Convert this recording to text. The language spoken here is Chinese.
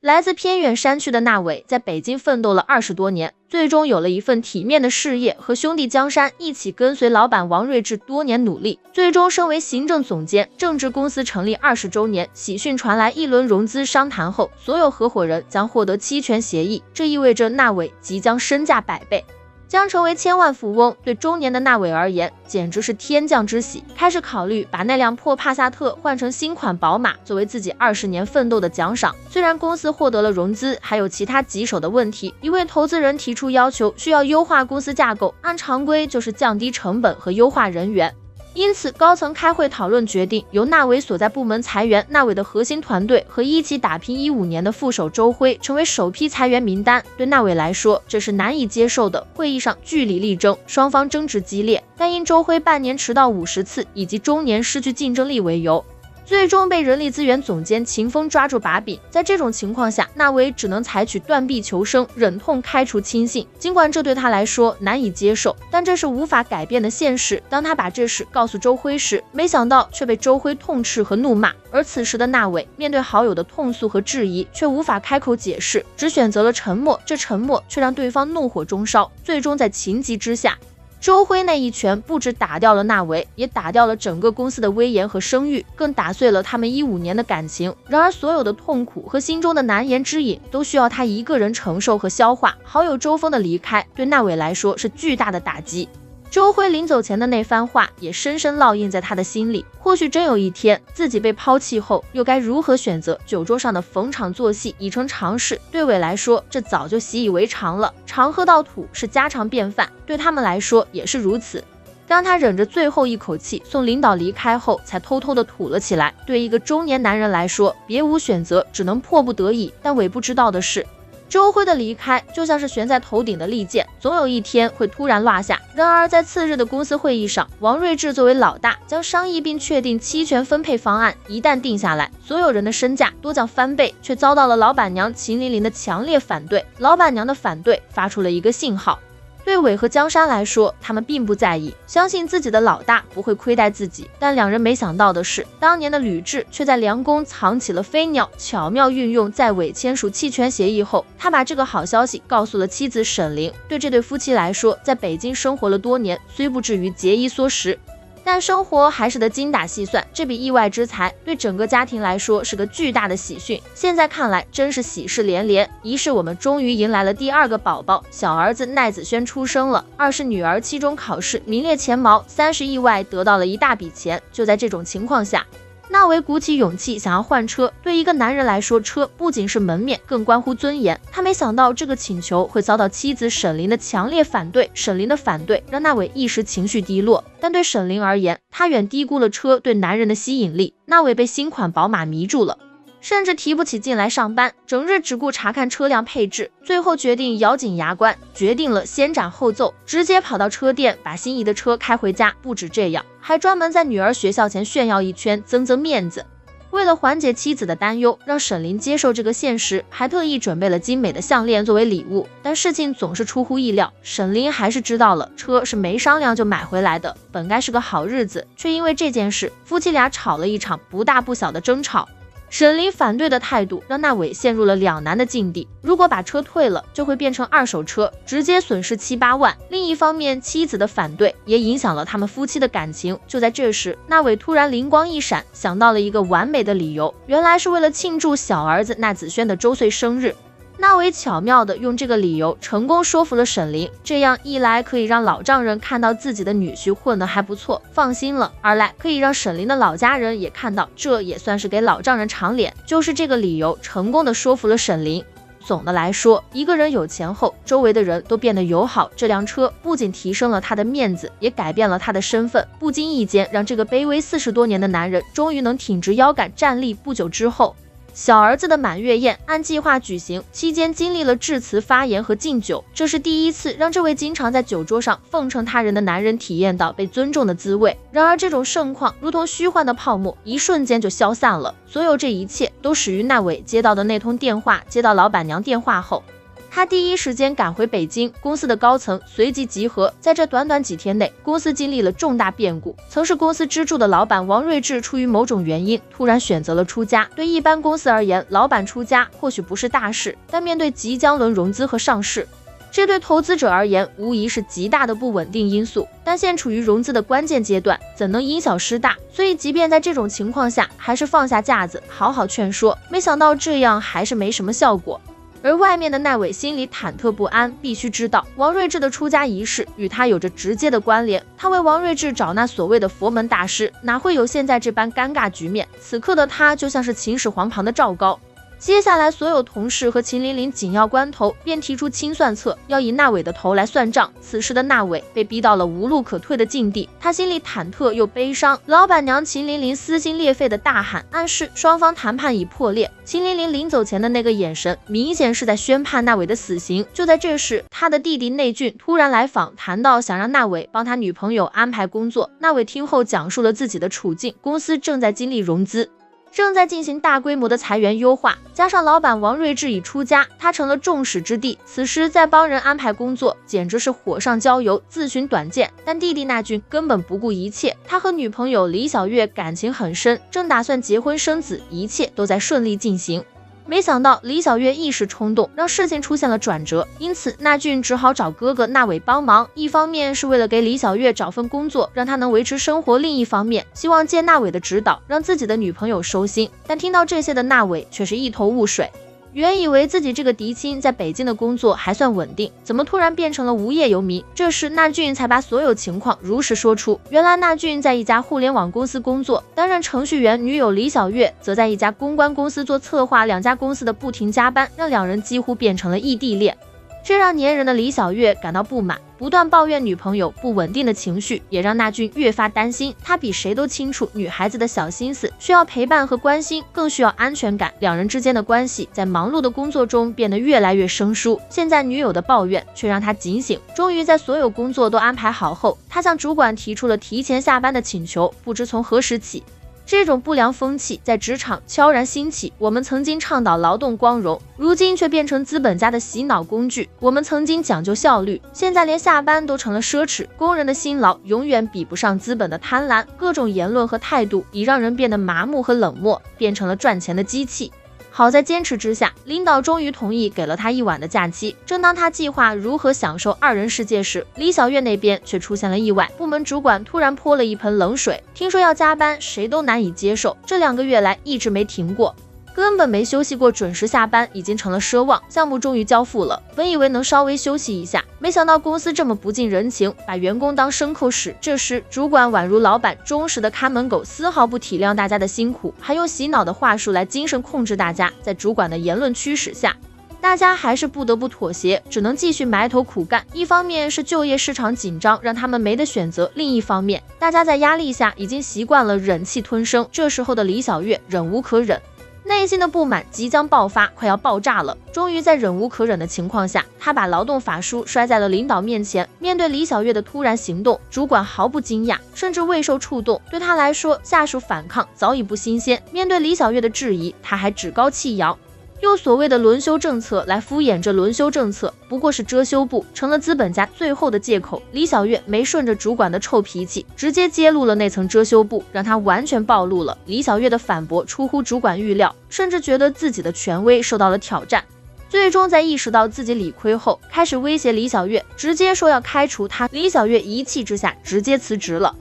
来自偏远山区的纳伟在北京奋斗了20多年，最终有了一份体面的事业，和兄弟江山一起跟随老板王睿智多年努力，最终升为行政总监。正值公司成立20周年，喜讯传来，一轮融资商谈后，所有合伙人将获得期权协议，这意味着纳伟即将身价100倍。将成为千万富翁，对中年的纳伟而言简直是天降之喜。开始考虑把那辆破帕萨特换成新款宝马，作为自己20年奋斗的奖赏。虽然公司获得了融资，还有其他棘手的问题。一位投资人提出要求，需要优化公司架构，按常规就是降低成本和优化人员。因此，高层开会讨论决定，由纳伟所在部门裁员，纳伟的核心团队和一起打拼15年的副手周辉成为首批裁员名单。对纳伟来说，这是难以接受的。会议上据理力争，双方争执激烈，但因周辉半年迟到50次，以及中年失去竞争力为由，最终被人力资源总监秦风抓住把柄。在这种情况下，纳伟只能采取断臂求生，忍痛开除亲信。尽管这对他来说难以接受，但这是无法改变的现实。当他把这事告诉周辉时，没想到却被周辉痛斥和怒骂。而此时的纳伟面对好友的痛诉和质疑，却无法开口解释，只选择了沉默。这沉默却让对方怒火中烧，最终在情急之下，周辉那一拳不止打掉了纳伟，也打掉了整个公司的威严和声誉，更打碎了他们15年的感情。然而所有的痛苦和心中的难言之隐都需要他一个人承受和消化。好友周峰的离开对纳伟来说是巨大的打击，周辉临走前的那番话也深深烙印在他的心里。或许真有一天自己被抛弃后，又该如何选择？酒桌上的逢场作戏已成常事，对伟来说这早就习以为常了，常喝到吐是家常便饭，对他们来说也是如此。当他忍着最后一口气送领导离开后，才偷偷的吐了起来。对一个中年男人来说，别无选择，只能迫不得已。但伟不知道的是，周辉的离开就像是悬在头顶的利剑，总有一天会突然落下。然而在次日的公司会议上，王睿智作为老大，将商议并确定期权分配方案。一旦定下来，所有人的身价都将翻倍，却遭到了老板娘秦琳琳的强烈反对。老板娘的反对发出了一个信号，对伟和江山来说，他们并不在意，相信自己的老大不会亏待自己。但两人没想到的是，当年的吕雉却在梁宫藏起了飞鸟，巧妙运用在伟签署弃权协议后，他把这个好消息告诉了妻子沈凌。对这对夫妻来说，在北京生活了多年，虽不至于节衣缩食，但生活还是得精打细算。这笔意外之财对整个家庭来说是个巨大的喜讯。现在看来真是喜事连连。一是我们终于迎来了第2个宝宝，小儿子奈子轩出生了；二是女儿期中考试名列前茅，3是意外得到了一大笔钱。就在这种情况下，纳伟鼓起勇气想要换车。对一个男人来说，车不仅是门面，更关乎尊严。他没想到这个请求会遭到妻子沈凌的强烈反对。沈凌的反对让纳伟一时情绪低落，但对沈凌而言，他远低估了车对男人的吸引力。纳伟被新款宝马迷住了，甚至提不起劲来上班，整日只顾查看车辆配置，最后决定咬紧牙关，决定了先斩后奏，直接跑到车店把心仪的车开回家。不止这样，还专门在女儿学校前炫耀一圈，增面子。为了缓解妻子的担忧，让沈凌接受这个现实，还特意准备了精美的项链作为礼物。但事情总是出乎意料，沈凌还是知道了车是没商量就买回来的，本该是个好日子，却因为这件事，夫妻俩吵了一场不大不小的争吵。沈凌反对的态度让纳伟陷入了两难的境地。如果把车退了，就会变成2手车，直接损失7、8万。另一方面，妻子的反对也影响了他们夫妻的感情。就在这时，纳伟突然灵光一闪，想到了一个完美的理由，原来是为了庆祝小儿子纳子轩的周岁生日。纳伟巧妙地用这个理由成功说服了沈凌，这样一来可以让老丈人看到自己的女婿混得还不错，放心了；二来可以让沈凌的老家人也看到，这也算是给老丈人长脸。就是这个理由成功地说服了沈凌。总的来说，一个人有钱后，周围的人都变得友好。这辆车不仅提升了他的面子，也改变了他的身份，不经意间让这个卑微40多年的男人终于能挺直腰杆站立。不久之后，小儿子的满月宴按计划举行，期间经历了致辞、发言和敬酒，这是第一次让这位经常在酒桌上奉承他人的男人体验到被尊重的滋味。然而这种盛况如同虚幻的泡沫，一瞬间就消散了。所有这一切都始于纳伟接到的那通电话。接到老板娘电话后，他第一时间赶回北京，公司的高层随即集合。在这短短几天内，公司经历了重大变故。曾是公司支柱的老板王睿智，出于某种原因，突然选择了出家。对一般公司而言，老板出家或许不是大事，但面对即将轮融资和上市，这对投资者而言无疑是极大的不稳定因素。但现处于融资的关键阶段，怎能因小失大？所以即便在这种情况下，还是放下架子，好好劝说。没想到这样还是没什么效果。而外面的奈伟心里忐忑不安，必须知道王睿智的出家仪式与他有着直接的关联。他为王睿智找那所谓的佛门大师，哪会有现在这般尴尬局面？此刻的他就像是秦始皇旁的赵高。接下来，所有同事和秦琳琳紧要关头便提出清算策，要以纳伟的头来算账。此时的纳伟被逼到了无路可退的境地，他心里忐忑又悲伤。老板娘秦琳琳撕心裂肺的大喊，暗示双方谈判已破裂。秦琳琳临走前的那个眼神，明显是在宣判纳伟的死刑。就在这时，他的弟弟内俊突然来访，谈到想让纳伟帮他女朋友安排工作。纳伟听后讲述了自己的处境，公司正在经历融资，正在进行大规模的裁员优化，加上老板王睿智已出家，他成了众矢之的。此时在帮人安排工作，简直是火上浇油，自寻短见。但弟弟那俊根本不顾一切，他和女朋友李小月感情很深，正打算结婚生子，一切都在顺利进行。没想到李小月一时冲动，让事情出现了转折，因此纳俊只好找哥哥纳伟帮忙。一方面是为了给李小月找份工作，让她能维持生活；另一方面希望借纳伟的指导，让自己的女朋友收心。但听到这些的纳伟却是一头雾水。原以为自己这个嫡亲在北京的工作还算稳定，怎么突然变成了无业游民？这时纳俊才把所有情况如实说出。原来纳俊在一家互联网公司工作，担任程序员，女友李小月则在一家公关公司做策划，两家公司的不停加班，让两人几乎变成了异地恋。这让粘人的李小月感到不满，不断抱怨女朋友不稳定的情绪，也让纳俊越发担心。他比谁都清楚女孩子的小心思，需要陪伴和关心，更需要安全感。两人之间的关系在忙碌的工作中变得越来越生疏。现在女友的抱怨却让他警醒。终于在所有工作都安排好后，他向主管提出了提前下班的请求。不知从何时起，这种不良风气在职场悄然兴起。我们曾经倡导劳动光荣，如今却变成资本家的洗脑工具。我们曾经讲究效率，现在连下班都成了奢侈。工人的辛劳永远比不上资本的贪婪。各种言论和态度已让人变得麻木和冷漠，变成了赚钱的机器。好在坚持之下，领导终于同意给了他1晚的假期。正当他计划如何享受2人世界时，李小月那边却出现了意外。部门主管突然泼了一盆冷水，听说要加班，谁都难以接受。这2个月来一直没停过，根本没休息过，准时下班已经成了奢望。项目终于交付了，本以为能稍微休息一下，没想到公司这么不近人情，把员工当牲口使。这时主管宛如老板忠实的看门狗，丝毫不体谅大家的辛苦，还用洗脑的话术来精神控制大家。在主管的言论驱使下，大家还是不得不妥协，只能继续埋头苦干。一方面是就业市场紧张，让他们没得选择；另一方面，大家在压力下已经习惯了忍气吞声。这时候的李小月忍无可忍，内心的不满即将爆发，快要爆炸了。终于在忍无可忍的情况下，他把劳动法书摔在了领导面前。面对李小月的突然行动，主管毫不惊讶，甚至未受触动。对他来说，下属反抗早已不新鲜。面对李小月的质疑，他还趾高气扬，用所谓的轮休政策来敷衍这轮休政策不过是遮羞布，成了资本家最后的借口。李小月没顺着主管的臭脾气，直接揭露了那层遮羞布，让他完全暴露了。李小月的反驳出乎主管预料，甚至觉得自己的权威受到了挑战。最终在意识到自己理亏后，开始威胁李小月，直接说要开除他。李小月一气之下直接辞职了。